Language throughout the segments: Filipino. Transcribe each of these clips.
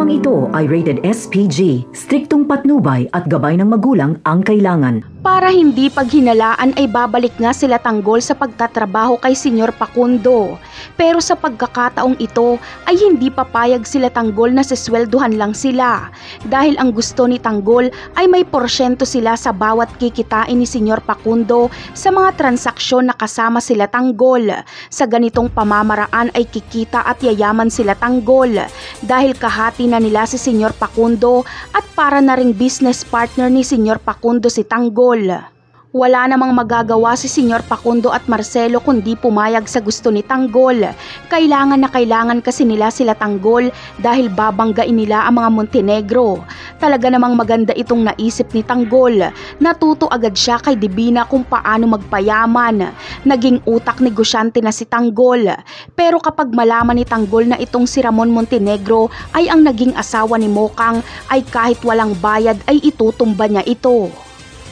Programang ito ay rated SPG, striktong patnubay at gabay ng magulang ang kailangan. Para hindi paghinalaan ay babalik nga sila Tanggol sa pagtatrabaho kay Senyor Facundo. Pero sa pagkakataong ito ay hindi papayag sila Tanggol na siswelduhan lang sila. Dahil ang gusto ni Tanggol ay may porsyento sila sa bawat kikitain ni Senyor Facundo sa mga transaksyon na kasama sila Tanggol. Sa ganitong pamamaraan ay kikita at yayaman sila Tanggol. Dahil kahati na nila si Senyor Facundo at para na ring business partner ni Senyor Facundo si Tanggol. Wala namang magagawa si Senyor Facundo at Marcelo kundi pumayag sa gusto ni Tanggol. Kailangan na kailangan kasi nila sila Tanggol dahil babanggain nila ang mga Montenegro. Talaga namang maganda itong naisip ni Tanggol. Natuto agad siya kay Divina kung paano magpayaman. Naging utak negosyante na si Tanggol. Pero kapag malaman ni Tanggol na itong si Ramon Montenegro ay ang naging asawa ni Mokang ay kahit walang bayad ay itutumba niya ito.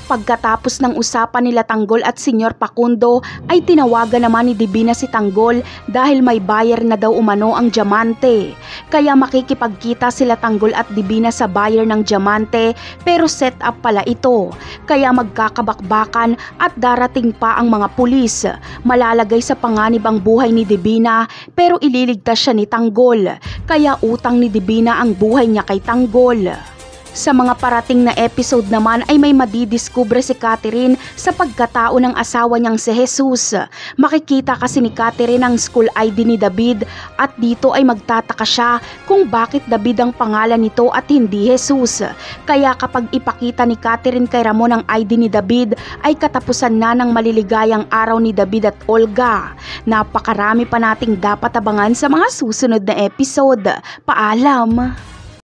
Pagkatapos ng usapan nila Tanggol at Senyor Facundo ay tinawagan naman ni Divina si Tanggol dahil may buyer na daw umano ang diamante. Kaya makikipagkita sila Tanggol at Divina sa buyer ng diamante pero set up pala ito. Kaya magkakabakbakan at darating pa ang mga pulis. Malalagay sa panganib ang buhay ni Divina pero ililigtas siya ni Tanggol. Kaya utang ni Divina ang buhay niya kay Tanggol. Sa mga parating na episode naman ay may madidiskubre si Catherine sa pagkatao ng asawa niyang si Jesus. Makikita kasi ni Catherine ang school ID ni David at dito ay magtataka siya kung bakit David ang pangalan nito at hindi Jesus. Kaya kapag ipakita ni Catherine kay Ramon ang ID ni David ay katapusan na ng maliligayang araw ni David at Olga. Napakarami pa nating dapat abangan sa mga susunod na episode. Paalam!